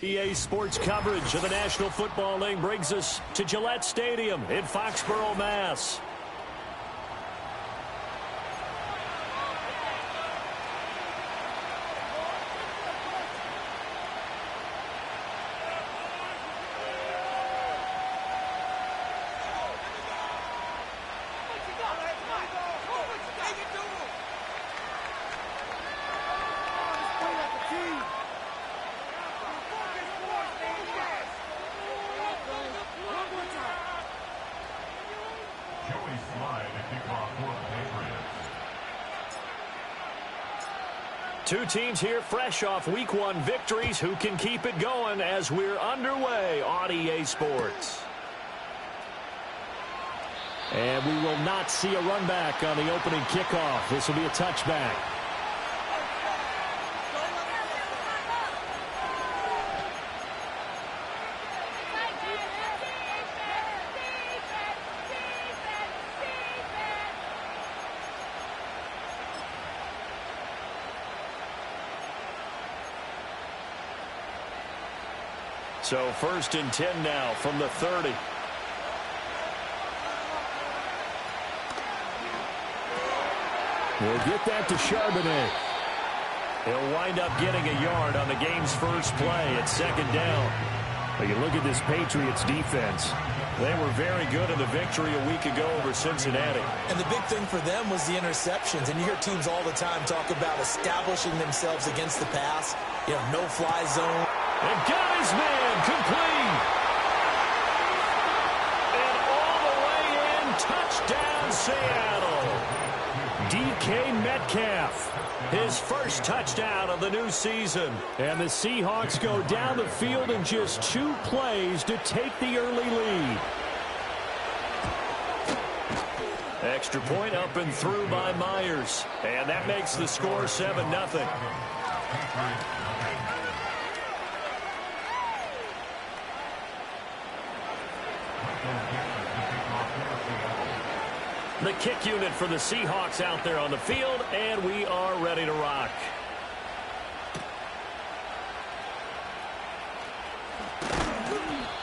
EA Sports coverage of the National Football League brings us to Gillette Stadium in Foxborough, Mass. Two teams here fresh off Week 1 victories who can keep it going as we're underway on EA Sports. And we will not see a run back on the opening kickoff. This will be a touchback. So 1st and 10 now from the 30. We'll get that to Charbonnet. He'll wind up getting a yard on the game's first play at 2nd down. But you look at this Patriots defense. They were very good in the victory a week ago over Cincinnati. And the big thing for them was the interceptions. And you hear teams all the time talk about establishing themselves against the pass. You know, no-fly zone. And got his man complete. And all the way in, touchdown Seattle. DK Metcalf, his first touchdown of the new season. And the Seahawks go down the field in just 2 plays to take the early lead. Extra point up and through by Myers. And that makes the score 7-0. The kick unit for the Seahawks out there on the field, and we are ready to rock.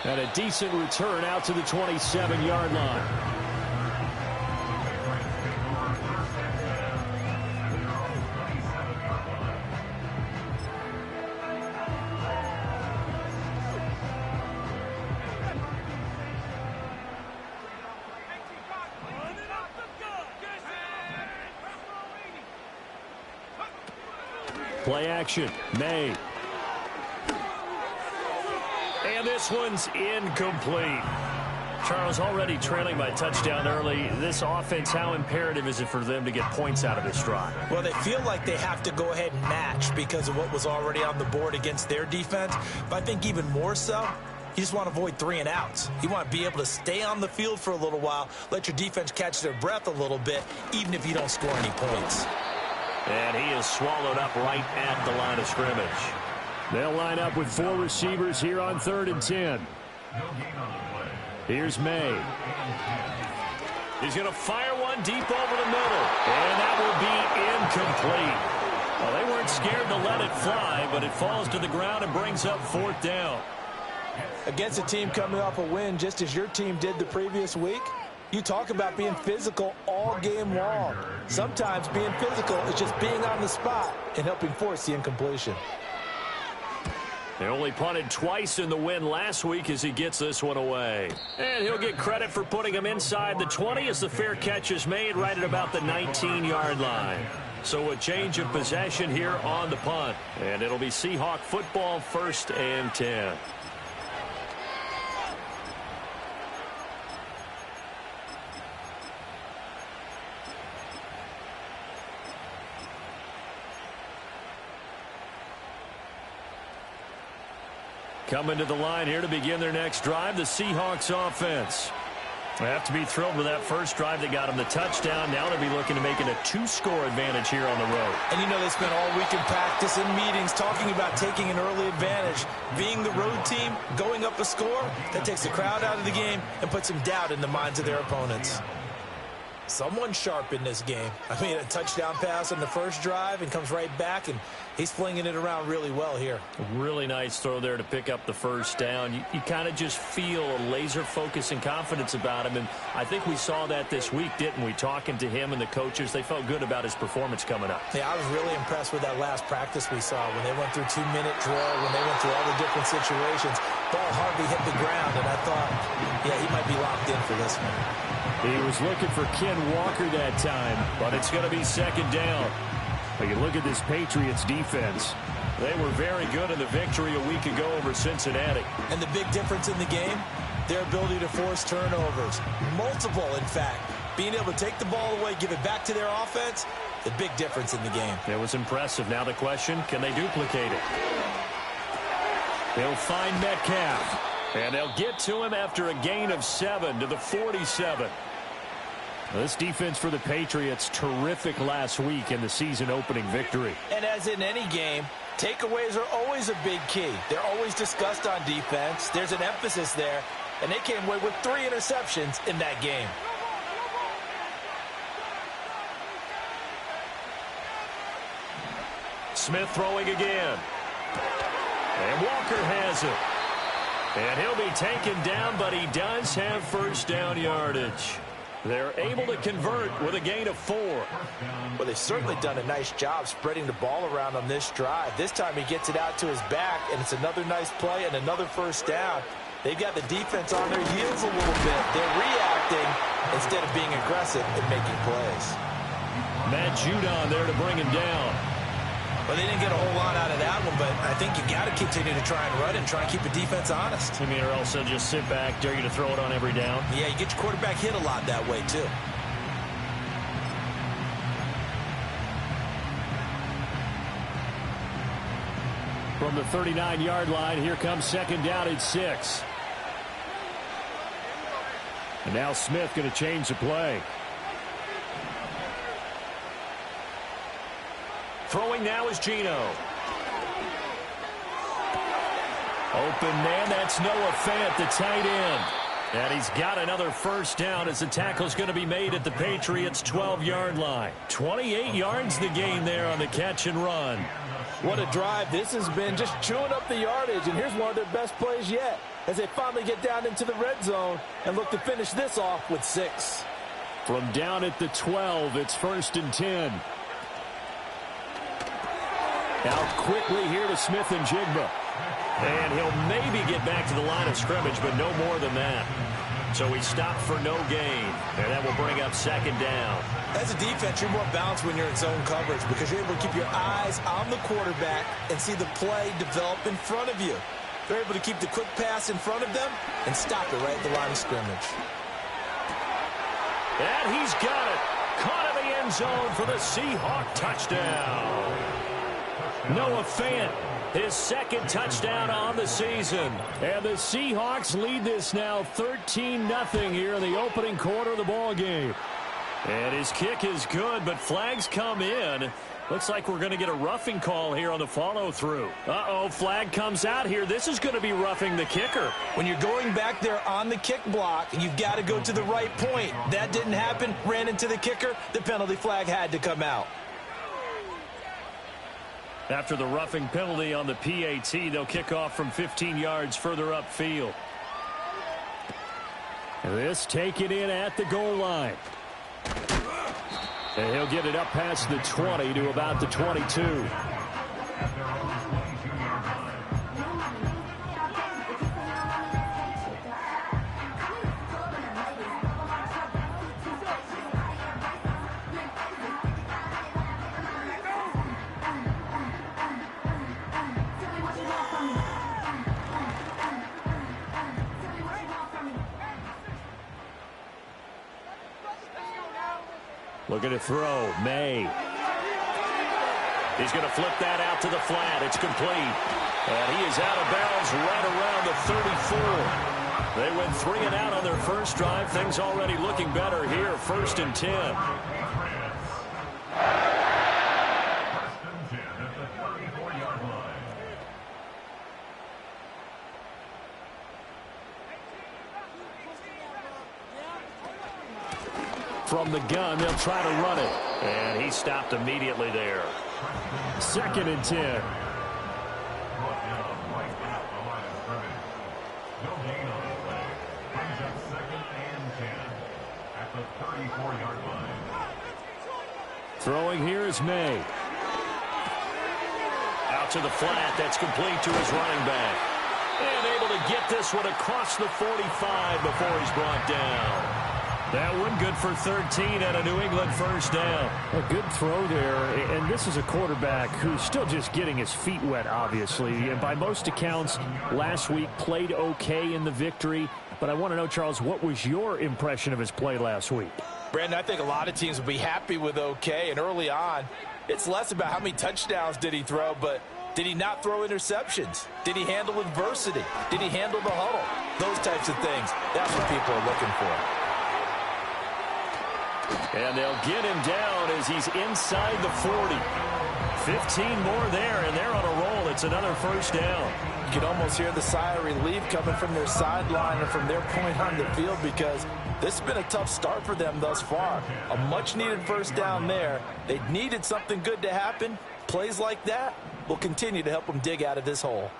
And a decent return out to the 27-yard line. Play action, May. And this one's incomplete. Charles, already trailing by touchdown early. This offense, how imperative is it for them to get points out of this drive? Well, they feel like they have to go ahead and match because of what was already on the board against their defense. But I think even more so, you just want to avoid 3 and outs. You want to be able to stay on the field for a little while, let your defense catch their breath a little bit, even if you don't score any points. And he is swallowed up right at the line of scrimmage. They'll line up with 4 receivers here on 3rd and 10. Here's May. He's going to fire one deep over the middle. And that will be incomplete. Well, they weren't scared to let it fly, but it falls to the ground and brings up 4th down. Against a team coming off a win, just as your team did the previous week, you talk about being physical all game long. Sometimes being physical is just being on the spot and helping force the incompletion. They only punted twice in the win last week as he gets this one away. And he'll get credit for putting him inside the 20 as the fair catch is made right at about the 19-yard line. So a change of possession here on the punt. And it'll be Seahawk football 1st and 10. Coming to the line here to begin their next drive, the Seahawks offense. They have to be thrilled with that first drive that got them the touchdown. Now they'll be looking to make it a 2-score advantage here on the road. And you know they spent all week in practice and meetings talking about taking an early advantage. Being the road team, going up a score, that takes the crowd out of the game and puts some doubt in the minds of their opponents. Someone's sharp in this game. I mean, a touchdown pass on the first drive and comes right back, and he's flinging it around really well here. Really nice throw there to pick up the first down. You kind of just feel a laser focus and confidence about him, and I think we saw that this week, didn't we? Talking to him and the coaches, they felt good about his performance coming up. Yeah, I was really impressed with that last practice we saw when they went through 2-minute drill, when they went through all the different situations. Ball hardly hit the ground, and I thought, yeah, he might be locked in for this one. He was looking for Ken Walker that time, but it's going to be second down. But you look at this Patriots defense. They were very good in the victory a week ago over Cincinnati. And the big difference in the game, their ability to force turnovers. Multiple, in fact. Being able to take the ball away, give it back to their offense, the big difference in the game. It was impressive. Now the question, can they duplicate it? They'll find Metcalf. And they'll get to him after a gain of 7 to the 47. This defense for the Patriots, terrific last week in the season-opening victory. And as in any game, takeaways are always a big key. They're always discussed on defense. There's an emphasis there, and they came away with 3 interceptions in that game. Smith throwing again. And Walker has it. And he'll be taken down, but he does have first down yardage. They're able to convert with a gain of 4. Well, they've certainly done a nice job spreading the ball around on this drive. This time he gets it out to his back, and it's another nice play and another first down. They've got the defense on their heels a little bit. They're reacting instead of being aggressive and making plays. Matt Judon there to bring him down. Well, they didn't get a whole lot out of that one, but I think you got to continue to try and run and try and keep the defense honest. I mean, or else they'll just sit back, dare you to throw it on every down. Yeah, you get your quarterback hit a lot that way, too. From the 39-yard line, here comes second down at 6. And now Smith going to change the play. Throwing now is Geno. Open man, that's Noah Fant, the tight end. And he's got another first down as the tackle's going to be made at the Patriots' 12-yard line. 28 yards the gain there on the catch and run. What a drive this has been, just chewing up the yardage. And here's one of their best plays yet as they finally get down into the red zone and look to finish this off with 6. From down at the 12, it's 1st and 10. Out quickly here to Smith and Jigba. And he'll maybe get back to the line of scrimmage, but no more than that. So he stopped for no gain. And that will bring up second down. As a defense, you're more balanced when you're in zone coverage because you're able to keep your eyes on the quarterback and see the play develop in front of you. They're able to keep the quick pass in front of them and stop it right at the line of scrimmage. And he's got it. Caught in the end zone for the Seahawk touchdown. Noah Fant, his second touchdown on the season. And the Seahawks lead this now 13-0 here in the opening quarter of the ball game. And his kick is good, but flags come in. Looks like we're going to get a roughing call here on the follow-through. Uh-oh, flag comes out here. This is going to be roughing the kicker. When you're going back there on the kick block, you've got to go to the right point. That didn't happen. Ran into the kicker. The penalty flag had to come out. After the roughing penalty on the PAT, they'll kick off from 15 yards further upfield. This taken in at the goal line. And he'll get it up past the 20 to about the 22. Looking to throw. May. He's going to flip that out to the flat. It's complete. And he is out of bounds right around the 34. They went 3 and out on their first drive. Things already looking better here. 1st and 10. From the gun, they'll try to run it. And he stopped immediately there. 2nd and 10. Throwing here is May. Out to the flat. That's complete to his running back. And able to get this one across the 45 before he's brought down. That one good for 13 and a New England first down. A good throw there, and this is a quarterback who's still just getting his feet wet, obviously. And by most accounts, last week played okay in the victory. But I want to know, Charles, what was your impression of his play last week? Brandon, I think a lot of teams will be happy with okay. And early on, it's less about how many touchdowns did he throw, but did he not throw interceptions? Did he handle adversity? Did he handle the huddle? Those types of things. That's what people are looking for. And they'll get him down as he's inside the 40. 15 more there, and they're on a roll. It's another first down. You can almost hear the sigh of relief coming from their sideline and from their point on the field, because this has been a tough start for them thus far. A much-needed first down there. They needed something good to happen. Plays like that will continue to help them dig out of this hole.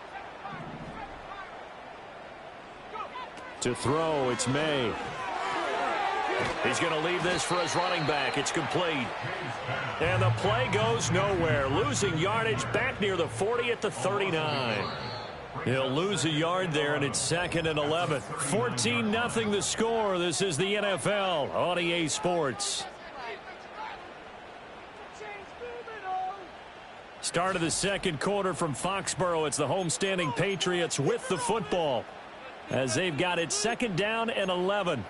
To throw, it's May. He's going to leave this for his running back. It's complete. And the play goes nowhere. Losing yardage back near the 40 at the 39. He'll lose a yard there, and it's 2nd and 11. 14-0 the score. This is the NFL on EA Sports. Start of the second quarter from Foxborough. It's the homestanding Patriots with the football, as they've got it 2nd down and 11.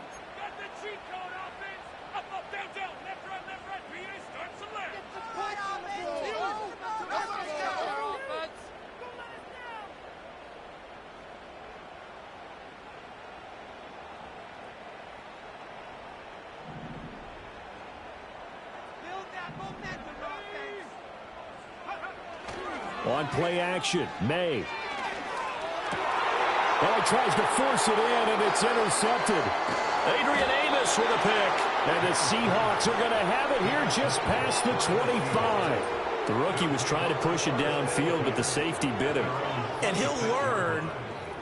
On play action, May. Well, he tries to force it in, and it's intercepted. Adrian Amos with a pick. And the Seahawks are going to have it here just past the 25. The rookie was trying to push it downfield, but the safety bit him. And he'll learn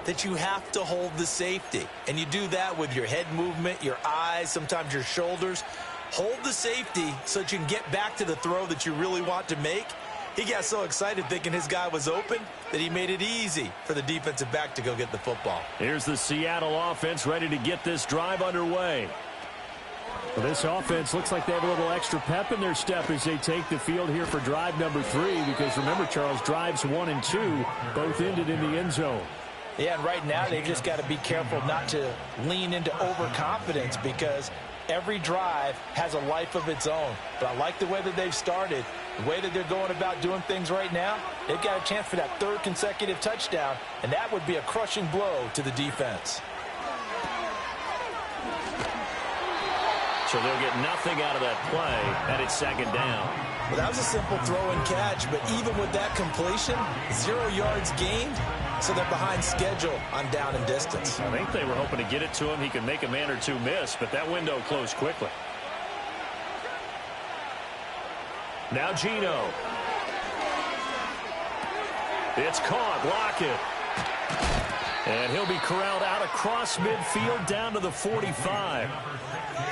that you have to hold the safety. And you do that with your head movement, your eyes, sometimes your shoulders. Hold the safety so that you can get back to the throw that you really want to make. He got so excited thinking his guy was open that he made it easy for the defensive back to go get the football. Here's the Seattle offense ready to get this drive underway. Well, this offense looks like they have a little extra pep in their step as they take the field here for drive number 3, because remember, Charles, drives 1 and 2 both ended in the end zone. Yeah, and right now they've just got to be careful not to lean into overconfidence, because every drive has a life of its own. But I like the way that they've started, the way that they're going about doing things right now. They've got a chance for that 3rd consecutive touchdown, and that would be a crushing blow to the defense. So they'll get nothing out of that play, and it's 2nd down. Well, that was a simple throw and catch, but even with that completion, 0 yards gained, so they're behind schedule on down and distance. I think they were hoping to get it to him. He could make a man or two miss, but that window closed quickly. Now Geno. It's caught. Lockett. And he'll be corralled out across midfield down to the 45.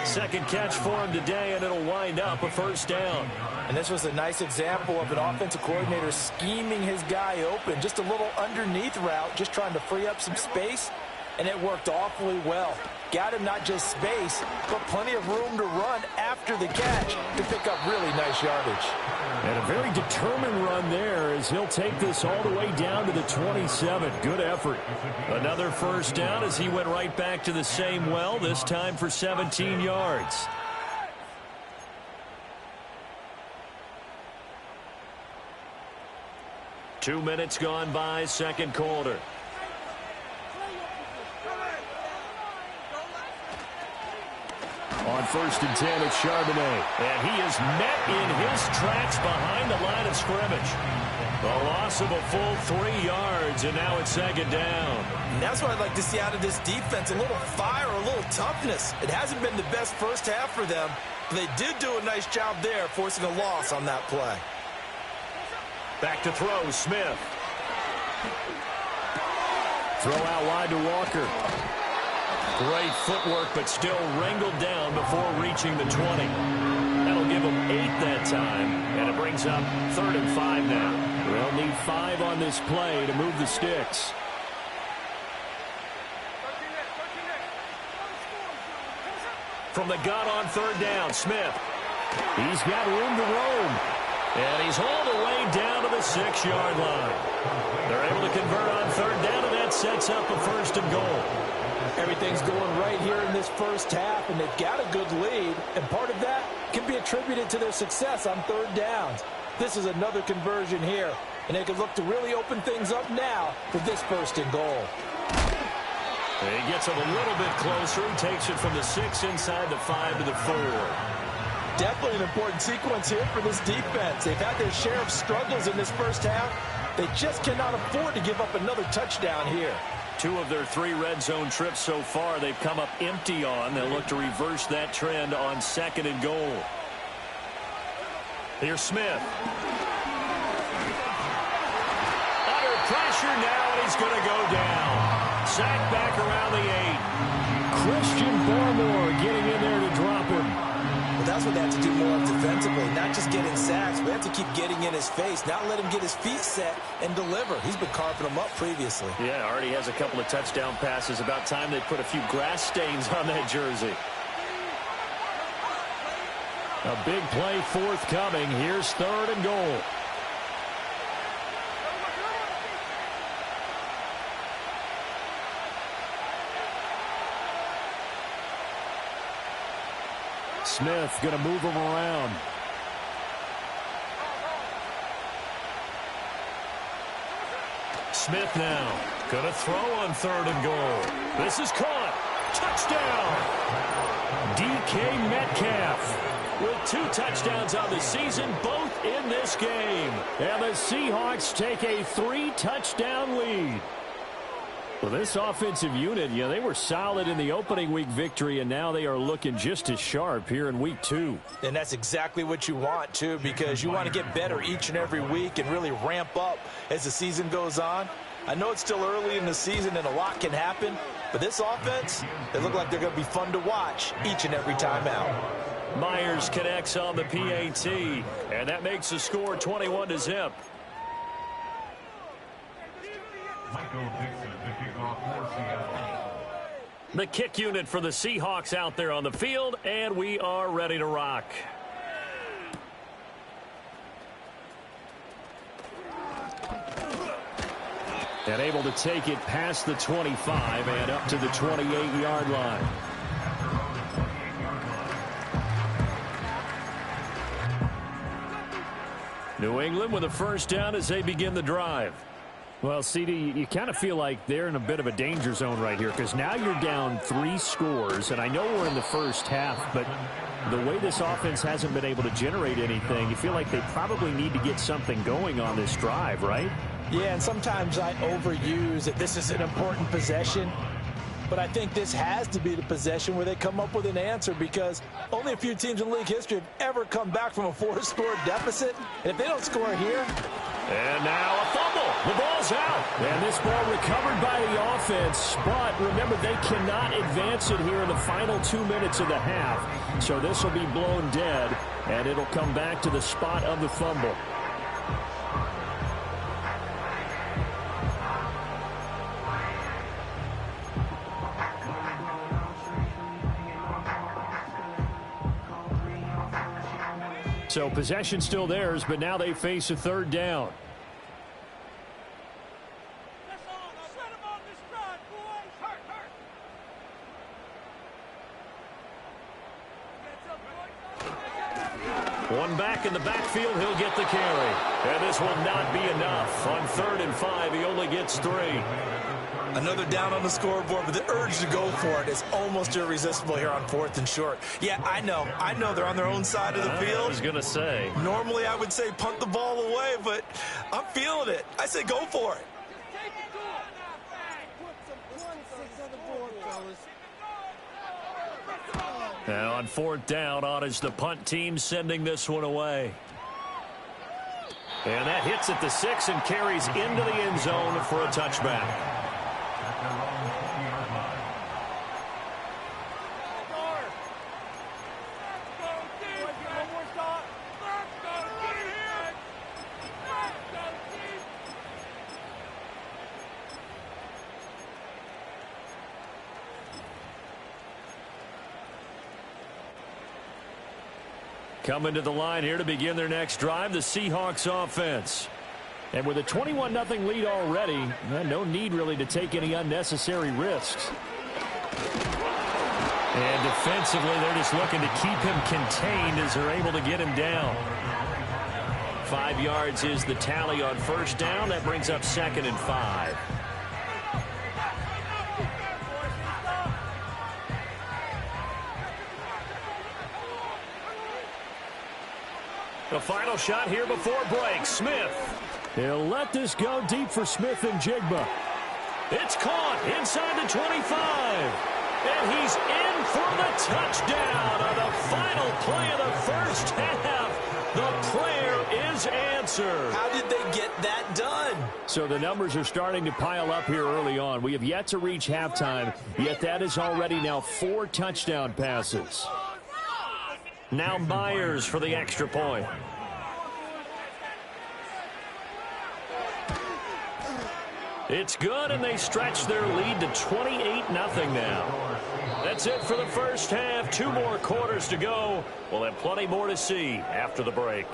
2nd catch for him today, and it'll wind up a first down. And this was a nice example of an offensive coordinator scheming his guy open. Just a little underneath route, just trying to free up some space, and it worked awfully well. Got him not just space, but plenty of room to run after the catch to pick up really nice yardage. And a very determined run there as he'll take this all the way down to the 27. Good effort. Another first down as he went right back to the same well, this time for 17 yards. Two minutes gone by, 2nd quarter. On 1st and 10, it's Charbonnet. And he is met in his tracks behind the line of scrimmage. A loss of a full 3 yards, and now it's 2nd down. And that's what I'd like to see out of this defense, a little fire, a little toughness. It hasn't been the best first half for them, They did do a nice job there, forcing a loss on that play. Back to throw, Smith. Throw out wide to Walker. Great footwork, but still wrangled down before reaching the 20. That'll give them 8 that time, and it brings up 3rd and 5 now. They'll need 5 on this play to move the sticks. From the gun on 3rd down, Smith. He's got room to roam. And he's hauled away down to the 6-yard line. They're able to convert on 3rd down, and that sets up a 1st and goal. Everything's going right here in this first half, and they've got a good lead. And part of that can be attributed to their success on 3rd downs. This is another conversion here, and they can look to really open things up now for this 1st and goal. He gets him a little bit closer. He takes it from the 6 inside the 5 to the 4. Definitely an important sequence here for this defense. They've had their share of struggles in this first half. They just cannot afford to give up another touchdown here. 2 of their 3 red zone trips so far they've come up empty on. They'll look to reverse that trend on 2nd and goal. Here's Smith. Under pressure now, and he's going to go down. Sacked back around the 8. Christian Barmore getting in there to drop him. Well, that's what they have to do more of defensively, not just getting sacks. We have to keep getting in his face, not let him get his feet set and deliver. He's been carving them up previously. Yeah, already has a couple of touchdown passes. About time they put a few grass stains on that jersey. A big play forthcoming. Here's 3rd and goal. Smith going to move him around. Smith now going to throw on 3rd and goal. This is caught. Touchdown. DK Metcalf with 2 touchdowns on the season, both in this game. And the Seahawks take a 3-touchdown lead. Well, this offensive unit, they were solid in the opening week victory, and now they are looking just as sharp here in week 2. And that's exactly what you want, too, because you want to get better each and every week and really ramp up as the season goes on. I know it's still early in the season and a lot can happen, but this offense, they look like they're going to be fun to watch each and every time out. Myers connects on the PAT, and that makes the score 21-0. The kick unit for the Seahawks out there on the field, and we are ready to rock. And able to take it past the 25 and up to the 28-yard line. New England with a 1st down as they begin the drive. Well, CD, you kind of feel like they're in a bit of a danger zone right here because now you're down 3 scores, and I know we're in the first half, but the way this offense hasn't been able to generate anything, you feel like they probably need to get something going on this drive, right? Yeah, and sometimes I overuse that this is an important possession, but I think this has to be the possession where they come up with an answer because only a few teams in league history have ever come back from a 4-score deficit, and if they don't score here. And now a fumble. The ball's out. And this ball recovered by the offense, but remember they cannot advance it here in the final 2 minutes of the half. So this will be blown dead, and it'll come back to the spot of the fumble. So possession still theirs, but now they face a 3rd down. One back in the backfield, he'll get the carry. And this will not be enough. On 3rd and 5, he only gets 3. Another down on the scoreboard, but the urge to go for it is almost irresistible here on 4th and short. Yeah, I know they're on their own side of the field. I was going to say. Normally I would say punt the ball away, but I'm feeling it. I say go for it. Now on fourth down, on is the punt team sending this one away. And that hits at the 6 and carries into the end zone for a touchback. Coming to the line here to begin their next drive, the Seahawks offense. And with a 21-0 lead already, no need really to take any unnecessary risks. And defensively, they're just looking to keep him contained as they're able to get him down. 5 yards is the tally on first down. That brings up 2nd and 5. The final shot here before break. Smith. He'll let this go deep for Smith and Jigba. It's caught inside the 25. And he's in for the touchdown on the final play of the first half. The prayer is answered. How did they get that done? So the numbers are starting to pile up here early on. We have yet to reach halftime, yet that is already now 4 touchdown passes. Now Myers for the extra point. It's good, and they stretch their lead to 28-0 now. That's it for the first half. 2 more quarters to go. We'll have plenty more to see after the break.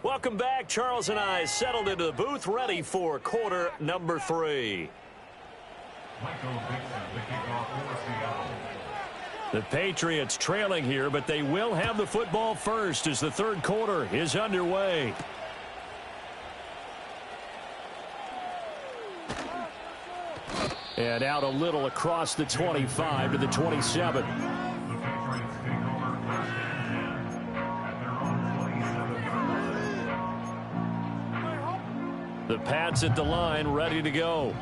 Welcome back. Charles and I settled into the booth, ready for quarter number 3. The Patriots trailing here, but they will have the football first as the third quarter is underway. And out a little across the 25 to the 27. The Pats at the line, ready to go.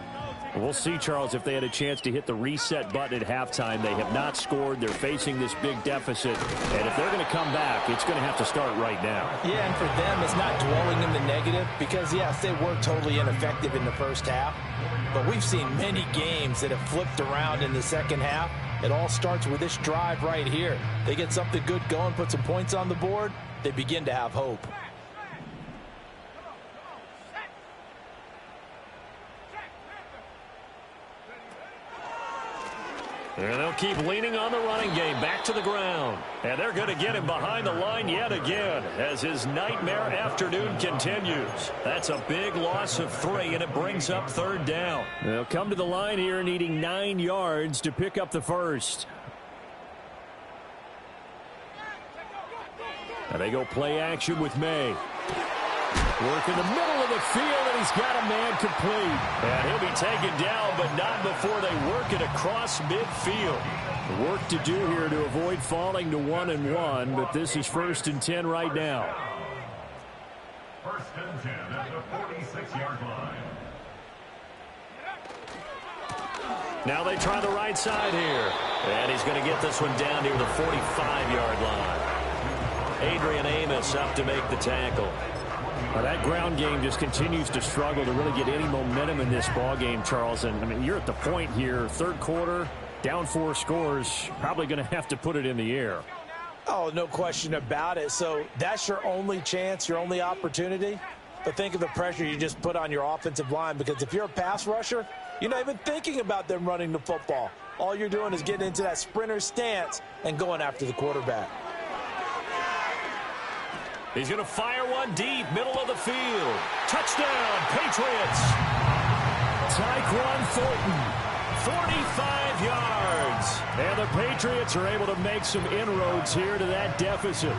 We'll see, Charles, if they had a chance to hit the reset button at halftime. They have not scored. They're facing this big deficit. And if they're going to come back, it's going to have to start right now. Yeah, and for them, it's not dwelling in the negative because, yes, they were totally ineffective in the first half. But we've seen many games that have flipped around in the second half. It all starts with this drive right here. They get something good going, put some points on the board, they begin to have hope. And they'll keep leaning on the running game. Back to the ground. And they're going to get him behind the line yet again as his nightmare afternoon continues. That's a big loss of 3, and it brings up third down. They'll come to the line here needing 9 yards to pick up the first. And they go play action with May. Work in the middle of the field, and he's got a man complete. And he'll be taken down, but not before they work it across midfield. Work to do here to avoid falling to 1-1, but this is 1st and 10 right now. 1st and 10 at the 46-yard line. Now they try the right side here. And he's going to get this one down near the 45-yard line. Adrian Amos up to make the tackle. Well, that ground game just continues to struggle to really get any momentum in this ball game, Charles. And I mean, you're at the point here, third quarter, down 4 scores, probably going to have to put it in the air. Oh, no question about it. So that's your only chance, your only opportunity. But think of the pressure you just put on your offensive line, because if you're a pass rusher, you're not even thinking about them running the football. All you're doing is getting into that sprinter stance and going after the quarterback. He's going to fire one deep, middle of the field. Touchdown, Patriots. Tyquan Thornton, 45 yards. And the Patriots are able to make some inroads here to that deficit.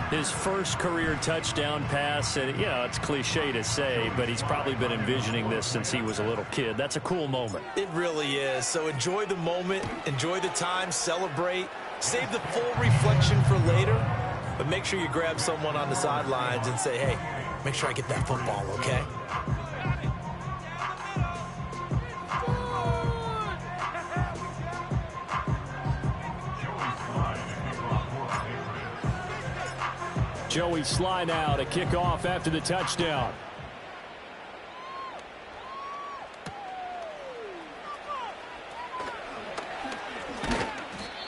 His first career touchdown pass, and, it's cliche to say, but he's probably been envisioning this since he was a little kid. That's a cool moment. It really is. So enjoy the moment, enjoy the time, celebrate, save the full reflection for later, but make sure you grab someone on the sidelines and say, hey, make sure I get that football, okay? Joey Sly now to kick off after the touchdown.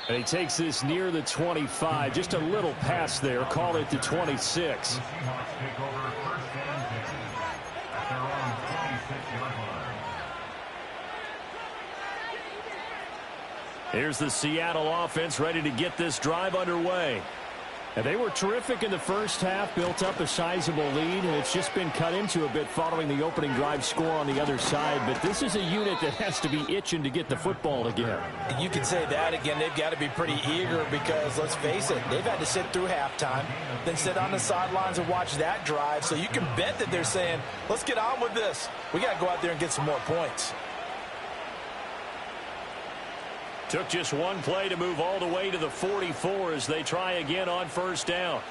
And he takes this near the 25. Just a little pass there. Call it the 26. Here's the Seattle offense ready to get this drive underway. And they were terrific in the first half, built up a sizable lead, and it's just been cut into a bit following the opening drive score on the other side. But this is a unit that has to be itching to get the football again. You can say that again. They've got to be pretty eager because, let's face it, they've had to sit through halftime, then sit on the sidelines and watch that drive. So you can bet that they're saying, let's get on with this. We got to go out there and get some more points. Took just one play to move all the way to the 44 as they try again on first down.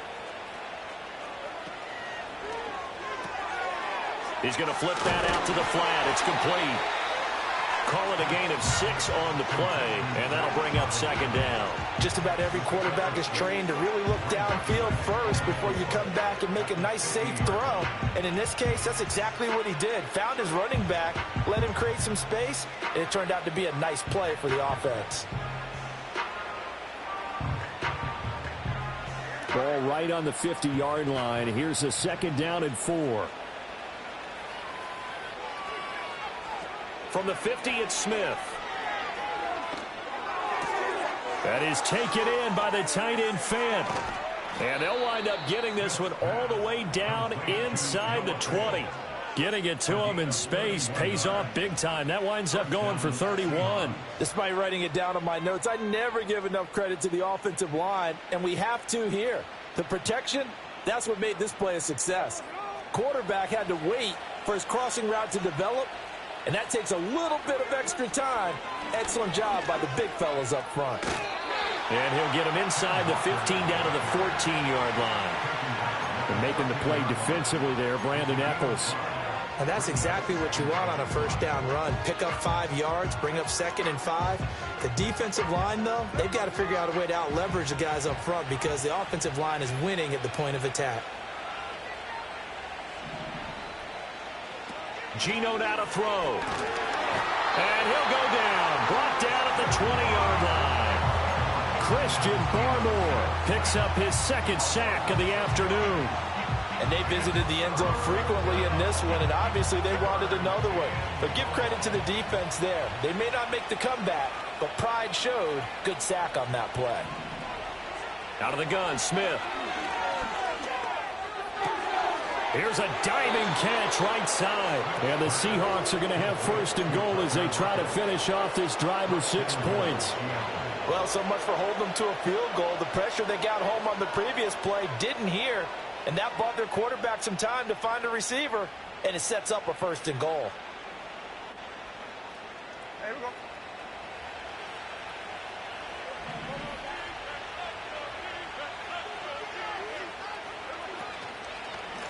He's going to flip that out to the flat. It's complete. Call it a gain of 6 on the play, and that'll bring up second down. Just about every quarterback is trained to really look downfield first before you come back and make a nice, safe throw. And in this case, that's exactly what he did. Found his running back, let him create some space, and it turned out to be a nice play for the offense. Ball right on the 50-yard line. Here's a second down and 4. From the 50, it's Smith. That is taken in by the tight end Fant. And they'll wind up getting this one all the way down inside the 20. Getting it to him in space pays off big time. That winds up going for 31. Despite writing it down on my notes, I never give enough credit to the offensive line, and we have to here. The protection, that's what made this play a success. Quarterback had to wait for his crossing route to develop, and that takes a little bit of extra time. Excellent job by the big fellas up front. And he'll get him inside the 15 down to the 14-yard line. And making the play defensively there, Brandon Eccles. And that's exactly what you want on a first down run. Pick up 5 yards, bring up 2nd and 5. The defensive line, though, they've got to figure out a way to out-leverage the guys up front because the offensive line is winning at the point of attack. Geno now to throw. And he'll go down. Brought down at the 20-yard line. Christian Barmore picks up his second sack of the afternoon. And they visited the end zone frequently in this one, and obviously they wanted another one. But give credit to the defense there. They may not make the comeback, but pride showed. Good sack on that play. Out of the gun, Smith. Here's a diving catch right side. And the Seahawks are going to have first and goal as they try to finish off this drive with 6 points. Well, so much for holding them to a field goal. The pressure they got home on the previous play didn't hear, and that bought their quarterback some time to find a receiver, and it sets up a first and goal. There we go.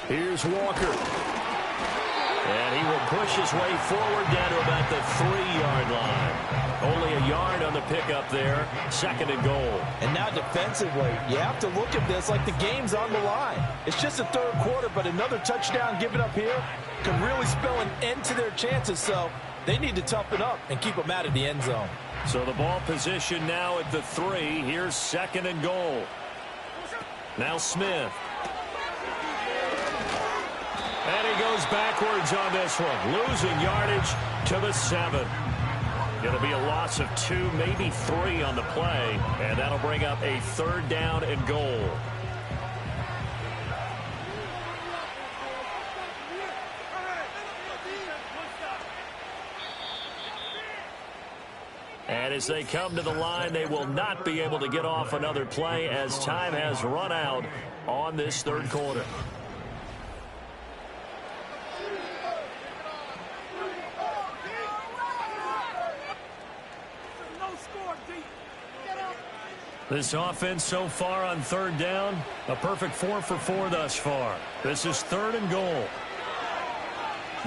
Here's Walker. And he will push his way forward down to about the 3-yard line. Only a yard on the pickup there. Second and goal. And now defensively, you have to look at this like the game's on the line. It's just a third quarter, but another touchdown given up here can really spell an end to their chances. So they need to toughen up and keep them out of the end zone. So the ball position now at the 3. Here's second and goal. Now Smith. And he goes backwards on this one. Losing yardage to the 7. It'll be a loss of 2, maybe 3 on the play. And that'll bring up a third down and goal. And And as they come to the line, they will not be able to get off another play as time has run out on this third quarter. This offense so far on third down, a perfect 4 for 4 thus far. This is 3rd and goal.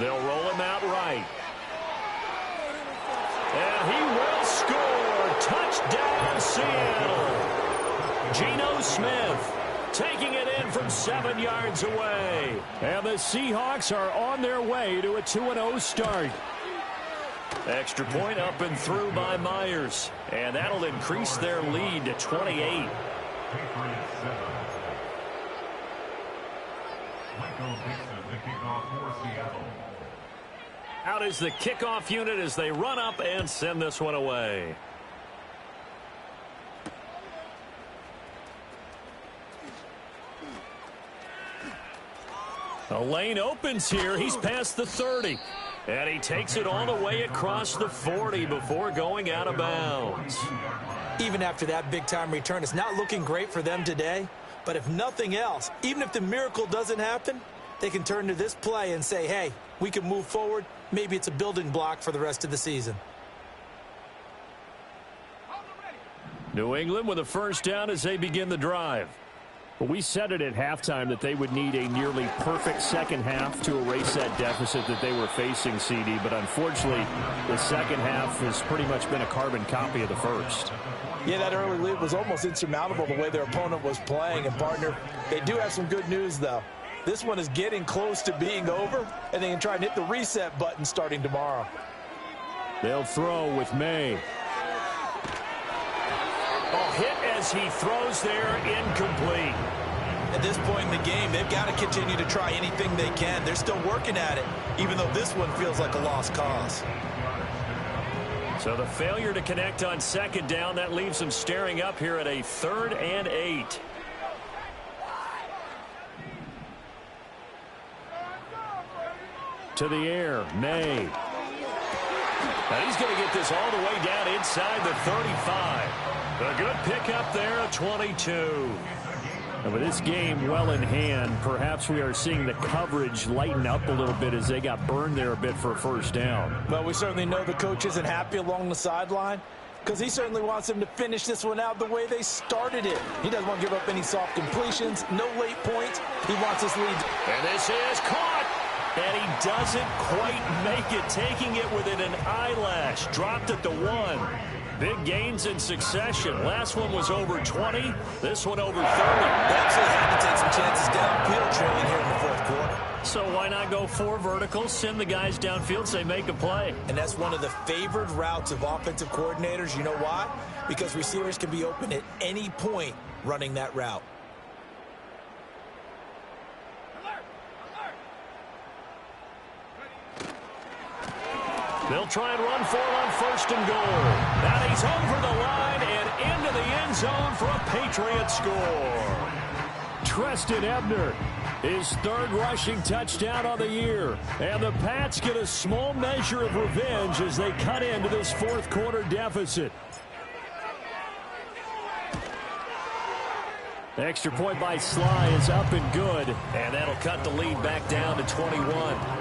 They'll roll him out right. And he will score. Touchdown, Seattle. Geno Smith taking it in from 7 yards away. And the Seahawks are on their way to a 2-0 start. Extra point up and through by Myers. And that'll increase their lead to 28. Out is the kickoff unit as they run up and send this one away. The lane opens here. He's past the 30. And he takes it all the way across the 40 before going out of bounds. Even after that big-time return, it's not looking great for them today. But if nothing else, even if the miracle doesn't happen, they can turn to this play and say, hey, we can move forward. Maybe it's a building block for the rest of the season. New England with a first down as they begin the drive. Well, we said it at halftime that they would need a nearly perfect second half to erase that deficit that they were facing, CD. But unfortunately, the second half has pretty much been a carbon copy of the first. Yeah, that early lead was almost insurmountable the way their opponent was playing. And, partner, they do have some good news, though. This one is getting close to being over, and they can try and hit the reset button starting tomorrow. They'll throw with May. Hit as he throws there, incomplete. At this point in the game, they've got to continue to try anything they can. They're still working at it, even though this one feels like a lost cause. So the failure to connect on second down, that leaves them staring up here at a 3rd and 8. To the air, May. And he's going to get this all the way down inside the 35. A good pickup there at 22. And with this game well in hand, perhaps we are seeing the coverage lighten up a little bit as they got burned there a bit for a first down. Well, we certainly know the coach isn't happy along the sideline because he certainly wants them to finish this one out the way they started it. He doesn't want to give up any soft completions, no late points. He wants this lead. And this is caught. And he doesn't quite make it, taking it within an eyelash. Dropped at the 1. Big gains in succession. Last one was over 20. This one over 30. They actually had to take some chances downfield trailing here in the 4th quarter. So why not go 4 verticals, send the guys downfield, say make a play. And that's one of the favored routes of offensive coordinators. You know why? Because receivers can be open at any point running that route. They'll try and run for it on 1st and goal. Now he's over the line and into the end zone for a Patriot score. Treston Ebner, his 3rd rushing touchdown on the year. And the Pats get a small measure of revenge as they cut into this 4th quarter deficit. Extra point by Sly is up and good. And that'll cut the lead back down to 21.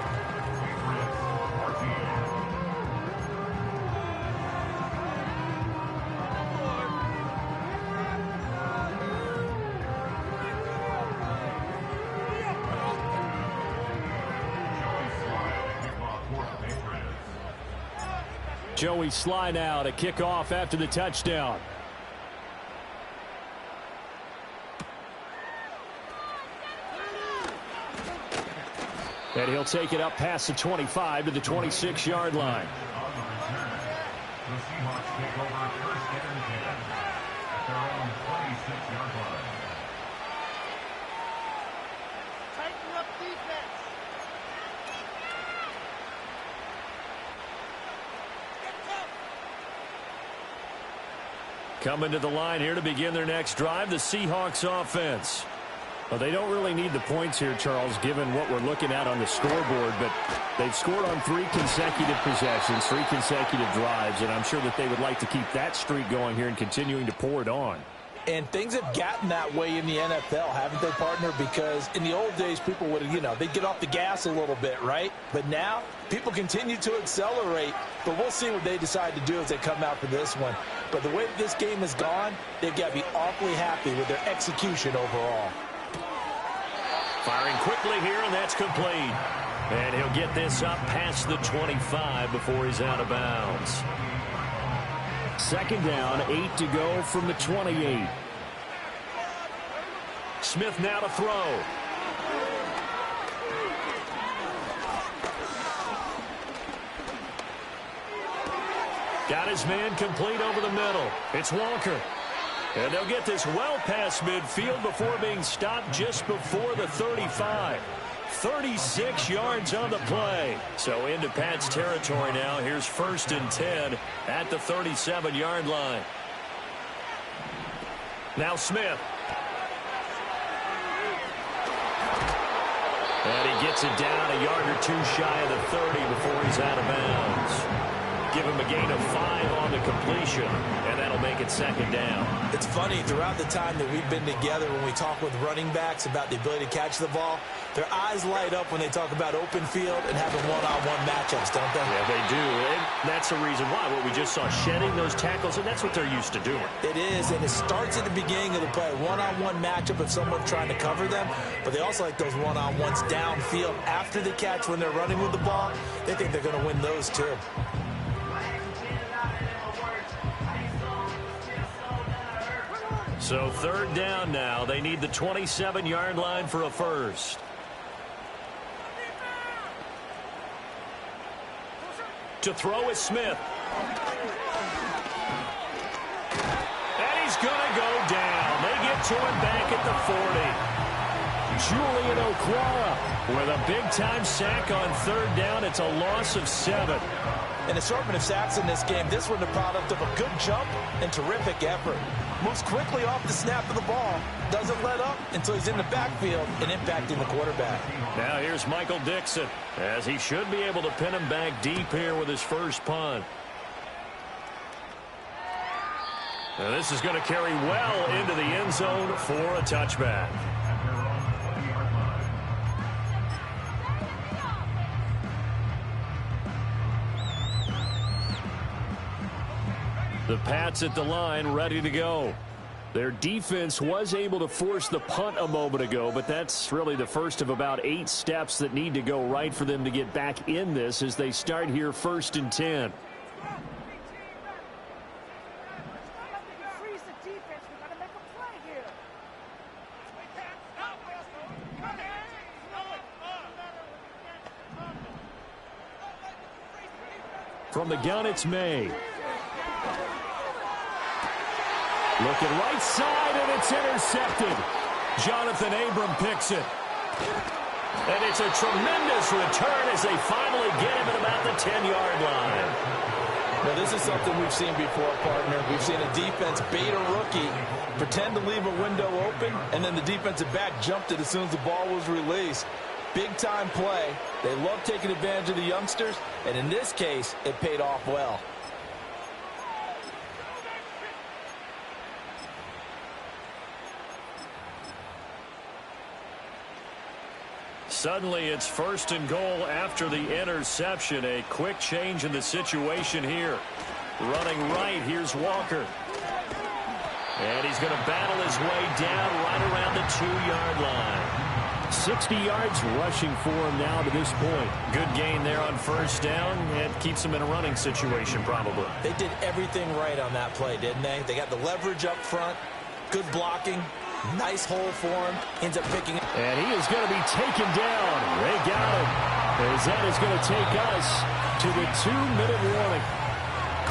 Joey Sly now to kick off after the touchdown. And he'll take it up past the 25 to the 26-yard line. The Seahawks take over 1st and 10 at their own 26-yard line. Tighten up defense. Coming to the line here to begin their next drive, the Seahawks offense. Well, they don't really need the points here, Charles, given what we're looking at on the scoreboard, but they've scored on 3 consecutive possessions, 3 consecutive drives, and I'm sure that they would like to keep that streak going here and continuing to pour it on. And things have gotten that way in the NFL, haven't they, partner? Because in the old days, people would, they'd get off the gas a little bit, right? But now, people continue to accelerate. But we'll see what they decide to do as they come out for this one. But the way that this game has gone, they've got to be awfully happy with their execution overall. Firing quickly here, and that's complete. And he'll get this up past the 25 before he's out of bounds. 2nd down, 8 to go from the 28. Smith now to throw. Got his man complete over the middle. It's Walker. And they'll get this well past midfield before being stopped just before the 35. 36 yards on the play. So into Pat's territory now. Here's 1st and 10 at the 37-yard line. Now Smith. And he gets it down a yard or 2 shy of the 30 before he's out of bounds. Give him a gain of 5 on the completion, and that'll make it 2nd down. It's funny, throughout the time that we've been together, when we talk with running backs about the ability to catch the ball, their eyes light up when they talk about open field and having one-on-one matchups, don't they? Yeah, they do, and that's the reason why. What we just saw, shedding those tackles, and that's what they're used to doing. It is, and it starts at the beginning of the play, one-on-one matchup if someone's trying to cover them, but they also like those one-on-ones downfield after the catch when they're running with the ball. They think they're going to win those, too. So 3rd down now. They need the 27-yard line for a first. To throw is Smith. And he's going to go down. They get to him back at the 40. Julian Okwara with a big-time sack on 3rd down. It's a loss of 7. An assortment of sacks in this game. This one the product of a good jump and terrific effort. Moves quickly off the snap of the ball. Doesn't let up until he's in the backfield and impacting the quarterback. Now here's Michael Dixon, as he should be able to pin him back deep here with his first punt. Now this is going to carry well into the end zone for a touchback. The Pats at the line, ready to go. Their defense was able to force the punt a moment ago, but that's really the first of about 8 steps that need to go right for them to get back in this as they start here 1st and 10. From the gun, it's May. Looking right side, and it's intercepted. Jonathan Abram picks it. And it's a tremendous return as they finally get him at about the 10-yard line. Well, this is something we've seen before, partner. We've seen a defense bait a rookie, pretend to leave a window open, and then the defensive back jumped it as soon as the ball was released. Big-time play. They love taking advantage of the youngsters, and in this case, it paid off well. Suddenly, it's 1st and goal after the interception. A quick change in the situation here. Running right, here's Walker. And he's going to battle his way down right around the 2-yard line. 60 yards rushing for him now to this point. Good gain there on 1st down, and keeps him in a running situation probably. They did everything right on that play, didn't they? They got the leverage up front, good blocking, nice hole for him, ends up picking it. And he is going to be taken down. They got him. As that is going to take us to the 2-minute warning.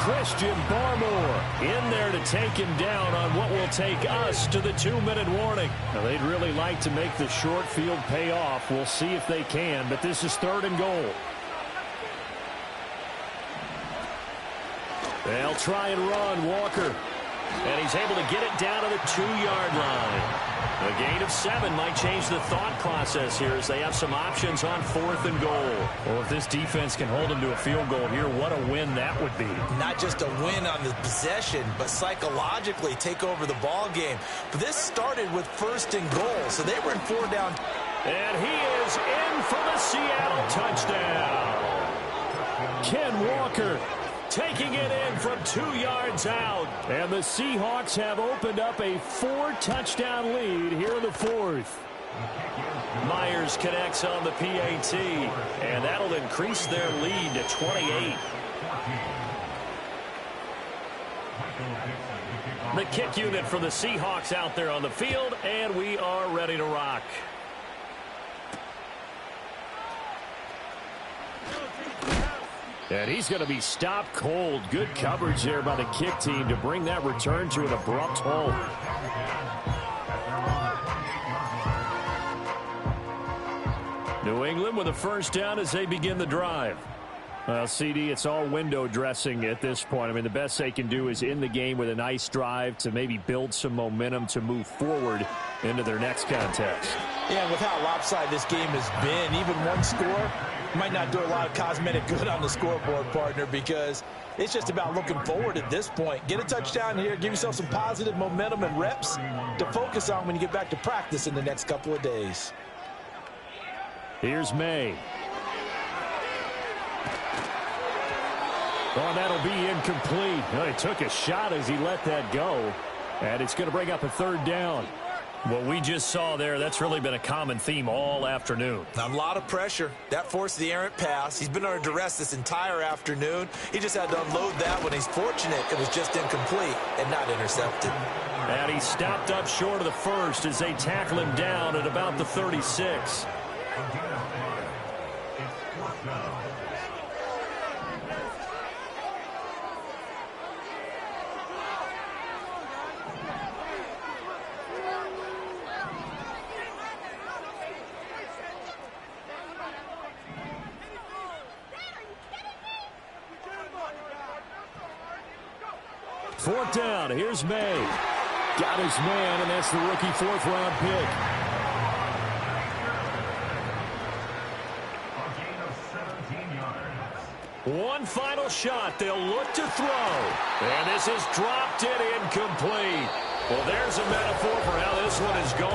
Christian Barmore in there to take him down on what will take us to the 2-minute warning. Now, they'd really like to make the short field pay off. We'll see if they can, but this is 3rd and goal. They'll try and run Walker. And he's able to get it down to the 2-yard line. A gain of 7 might change the thought process here as they have some options on 4th and goal. Well, if this defense can hold them to a field goal here, what a win that would be. Not just a win on the possession, but psychologically take over the ball game. But this started with 1st and goal, so they were in 4 down. And he is in for the Seattle touchdown. Ken Walker taking it in from 2 yards out. And the Seahawks have opened up a 4-touchdown lead here in the 4th. Myers connects on the PAT, and that'll increase their lead to 28. The kick unit for the Seahawks out there on the field, and we are ready to rock. And he's going to be stopped cold. Good coverage there by the kick team to bring that return to an abrupt halt. New England with a first down as they begin the drive. Well, CD, it's all window dressing at this point. I mean, the best they can do is in the game with a nice drive to maybe build some momentum to move forward into their next contest. Yeah, with how lopsided this game has been, even one score might not do a lot of cosmetic good on the scoreboard, partner, because it's just about looking forward at this point. Get a touchdown here, give yourself some positive momentum and reps to focus on when you get back to practice in the next couple of days. Here's May. Oh, that'll be incomplete. Well, he took a shot as he let that go, and it's going to bring up a 3rd down. What we just saw there, that's really been a common theme all afternoon. A lot of pressure. That forced the errant pass. He's been under duress this entire afternoon. He just had to unload that when he's fortunate it was just incomplete and not intercepted. And he stopped up short of the 1st as they tackle him down at about the 36. Fourth down. Here's May. Got his man, and that's the rookie 4th-round pick. One final shot. They'll look to throw. And this is dropped in incomplete. Well, there's a metaphor for how this one is going.